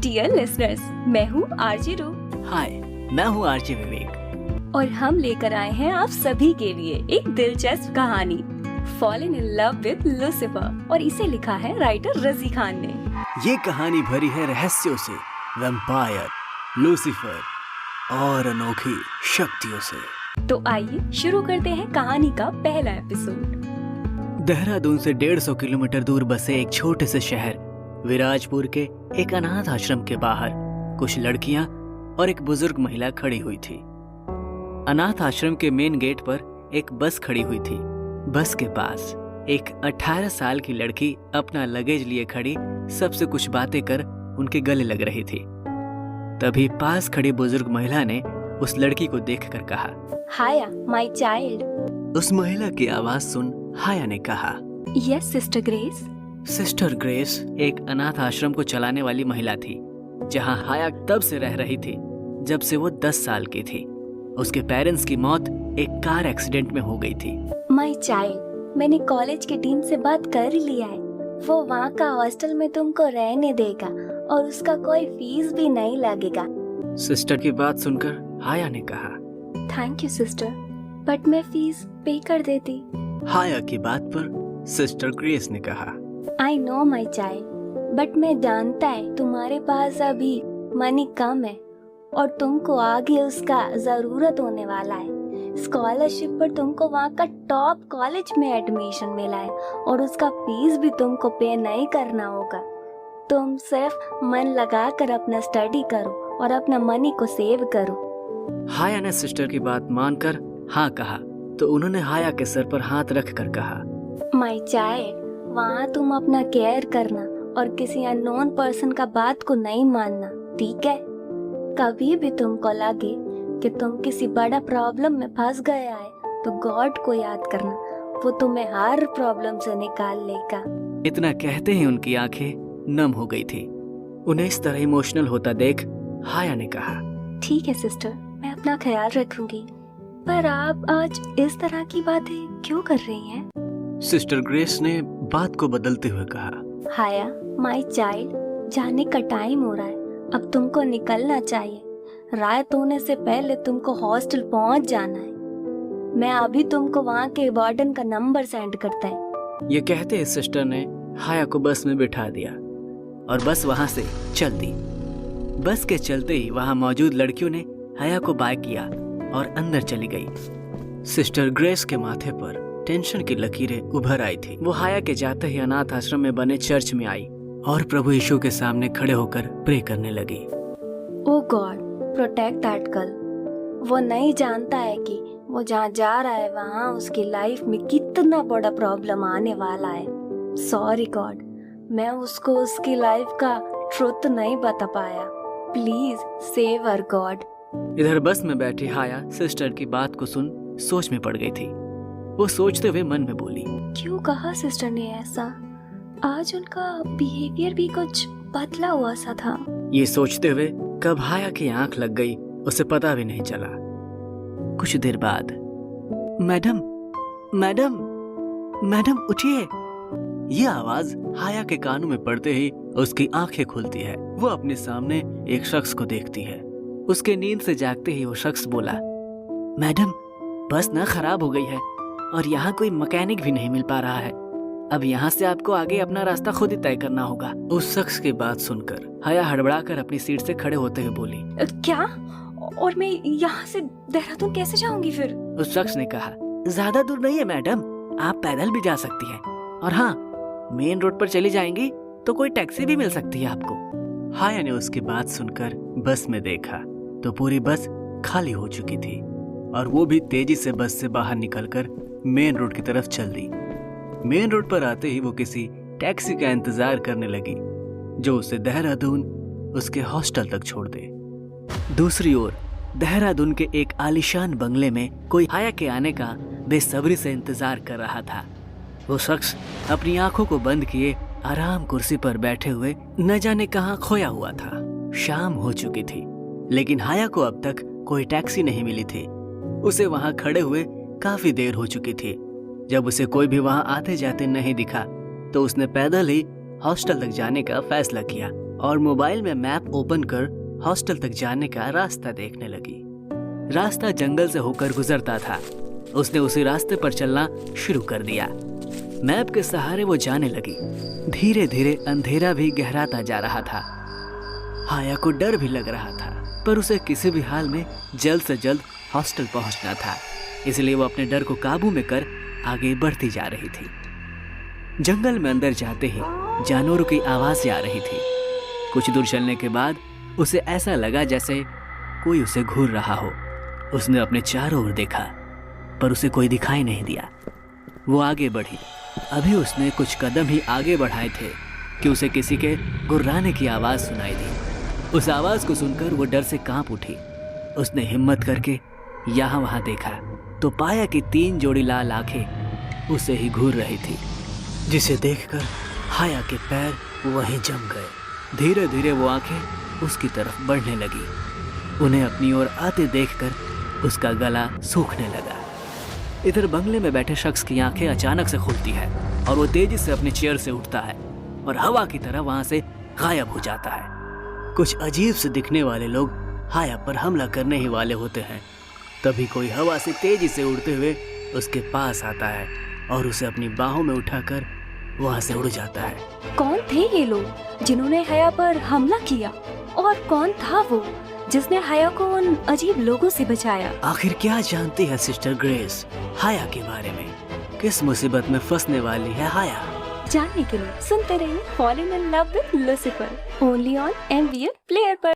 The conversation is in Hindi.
डियर लिसनर्स, मैं हूँ आरजे रू। हाय, मैं हूँ आरजे विवेक और हम लेकर आए हैं आप सभी के लिए एक दिलचस्प कहानी, fallen in love with Lucifer, और इसे लिखा है राइटर रजी खान ने। ये कहानी भरी है रहस्यों से, वैम्पायर, लूसीफर और अनोखी शक्तियों से। तो आइए शुरू करते हैं कहानी का पहला एपिसोड। देहरादून से 150 किलोमीटर दूर बसे एक छोटे से शहर विराजपुर के एक अनाथ आश्रम के बाहर कुछ लड़कियां और एक बुजुर्ग महिला खड़ी हुई थी। अनाथ आश्रम के मेन गेट पर एक बस खड़ी हुई थी। बस के पास एक 18 साल की लड़की अपना लगेज लिए खड़ी सबसे कुछ बातें कर उनके गले लग रही थी। तभी पास खड़ी बुजुर्ग महिला ने उस लड़की को देखकर कहा, हाया माय चाइल्ड। उस महिला की आवाज सुन हाया ने कहा, yes sister grace. Sister grace एक अनाथ आश्रम को चलाने वाली महिला थी, जहां हाया तब से रह रही थी जब से वो 10 साल की थी। उसके पेरेंट्स की मौत एक कार एक्सीडेंट में हो गई थी। माय चाइल्ड, मैंने कॉलेज की टीम से बात कर लिया है। वो वहाँ का हॉस्टल में तुमको रहने देगा और उसका कोई फीस भी नहीं लगेगा। सिस्टर की बात सुनकर हाया ने कहा, थैंक यू सिस्टर, बट मैं फीस पे कर देती। हाया की बात पर सिस्टर ग्रेस ने कहा, I know my child, but मैं जानता है तुम्हारे पास अभी मनी कम है और तुमको आगे उसका जरूरत होने वाला है। स्कॉलरशिप पर तुमको वहाँ का टॉप कॉलेज में एडमिशन मिला है और उसका फीस भी तुमको पे नहीं करना होगा। तुम सिर्फ मन लगा कर अपना स्टडी करो और अपना मनी को सेव करो। हाया ने सिस्टर की बात मानकर हाँ कहा तो उन्होंने हाया के सर पर हाथ रख कर कहा, माई चाइल्ड, वहाँ तुम अपना केयर करना और किसी अननोन पर्सन का बात को नहीं मानना, ठीक है? कभी भी तुमको लगे कि तुम किसी बड़ा प्रॉब्लम में फंस गया है तो गॉड को याद करना, वो तुम्हें हर प्रॉब्लम से निकाल लेगा। इतना कहते ही उनकी आंखें नम हो गई थी। उन्हें इस तरह इमोशनल होता देख हाया ने कहा, ठीक है सिस्टर, मैं अपना ख्याल रखूंगी, पर आप आज इस तरह की बातें क्यों कर रही हैं? सिस्टर ग्रेस ने बात को बदलते हुए कहा, हाया माय चाइल्ड, जाने का टाइम हो रहा है, अब तुमको निकलना चाहिए। रात होने से पहले तुमको हॉस्टल पहुंच जाना है। मैं अभी तुमको वहाँ के वार्डन का नंबर सेंड करता है। ये कहते ही सिस्टर ने हाया को बस में बिठा दिया और बस वहाँ से चल दी। बस के चलते ही वहाँ मौजूद लड़कियों ने हाया को बाय किया और अंदर चली गई। सिस्टर ग्रेस के माथे पर टेंशन की लकीरें उभर आई थी। वो हाया के जाते ही अनाथ आश्रम में बने चर्च में आई और प्रभु यीशु के सामने खड़े होकर प्रे करने लगी। ओ गॉड, प्रोटेक्ट दैट गर्ल। वो नहीं जानता है कि वो जहाँ जा रहा है वहाँ उसकी लाइफ में कितना बड़ा प्रॉब्लम आने वाला है। सॉरी गॉड, मैं उसको उसकी लाइफ का ट्रुथ नहीं बता पाया। Please save her God. इधर बस में बैठी हाया सिस्टर की बात को सुन सोच में पड़ गई थी। वो सोचते हुए मन में बोली, क्यों कहा सिस्टर ने ऐसा? आज उनका बिहेवियर भी कुछ बदला हुआ सा था। ये सोचते हुए कब हाया की आंख लग गई उसे पता भी नहीं चला। कुछ देर बाद, मैडम मैडम मैडम उठिए। ये आवाज हाया के कानों में पड़ते ही उसकी आंखें खुलती है। वो अपने सामने एक शख्स को देखती है। उसके नींद से जागते ही वो शख्स बोला, मैडम बस ना खराब हो गई है और यहाँ कोई मैकेनिक भी नहीं मिल पा रहा है। अब यहाँ से आपको आगे अपना रास्ता खुद ही तय करना होगा। उस शख्स की बात सुनकर हाया हड़बड़ाकर अपनी सीट से खड़े होते हुए बोली, क्या? और मैं यहाँ से देहरादून कैसे जाऊंगी फिर? उस शख्स ने कहा, ज्यादा दूर नहीं है मैडम, आप पैदल भी जा सकती हैं और हाँ, मेन रोड पर चली जाएंगी तो कोई टैक्सी भी मिल सकती है आपको। हाया ने उसकी बात सुनकर बस में देखा तो पूरी बस खाली हो चुकी थी और वो भी तेजी से बस से बाहर निकलकर मेन रोड की तरफ चल दी। मेन रोड पर आते ही वो किसी टैक्सी का इंतजार करने लगी जो उसे देहरादून उसके हॉस्टल तक छोड़ दे। दूसरी ओर देहरादून के एक आलीशान बंगले में कोई हाया के आने का बेसब्री से इंतजार कर रहा था। वो शख्स अपनी आंखों को बंद किए आराम कुर्सी पर बैठे हुए न जाने कहां खोया हुआ था। शाम हो चुकी थी लेकिन हाया को अब तक कोई टैक्सी नहीं मिली थी। उसे वहां खड़े हुए काफी देर हो चुकी थी। जब उसे कोई भी वहां आते जाते नहीं दिखा तो उसने पैदल ही हॉस्टल तक जाने का फैसला किया और मोबाइल में मैप ओपन कर हॉस्टल तक जाने का रास्ता देखने लगी। रास्ता जंगल से होकर गुजरता था। उसने उसी रास्ते पर चलना शुरू कर दिया। मैप के सहारे वो जाने लगी। धीरे धीरे अंधेरा भी गहराता जा रहा था। हाया को डर भी लग रहा था, पर उसे किसी भी हाल में जल्द से जल्द हॉस्टल पहुंचना था, इसलिए वो अपने डर को काबू में कर आगे बढ़ती जा रही थी। जंगल में अंदर जाते ही जानवरों की आवाज़ें आ रही थी। कुछ दूर चलने के बाद उसे ऐसा लगा जैसे कोई उसे घूर रहा हो। उसने अपने चारों ओर देखा, पर उसे कोई दिखाई नहीं दिया। वो आगे बढ़ी। अभी उसने कुछ कदम ही आगे बढ़ाए थे कि उसे किसी के गुर्राने की आवाज़ सुनाई दी। उस आवाज़ को सुनकर वो डर से कांप उठी। उसने हिम्मत करके यहाँ वहाँ देखा तो पाया कि 3 जोड़ी लाल आंखें उसे ही घूर रही थी, जिसे देखकर हाया के पैर वहीं जम गए। धीरे धीरे वो आंखें उसकी तरफ बढ़ने लगी। उन्हें अपनी ओर आते देखकर उसका गला सूखने लगा। इधर बंगले में बैठे शख्स की आंखें अचानक से खुलती है और वो तेजी से अपनी चेयर से उठता है और हवा की तरह वहां से गायब हो जाता है। कुछ अजीब से दिखने वाले लोग हाया पर हमला करने ही वाले होते हैं। तभी कोई हवा से तेजी से उड़ते हुए उसके पास आता है और उसे अपनी बाहों में उठाकर वहां से उड़ जाता है। कौन थे ये लोग जिन्होंने हया पर हमला किया, और कौन था वो जिसने हया को उन अजीब लोगों से बचाया? आखिर क्या जानती है सिस्टर ग्रेस हाया के बारे में? किस मुसीबत में फंसने वाली है हाया? जानने के लिए सुनते रहिए falling in love with Lucifer, only on MVM player पर।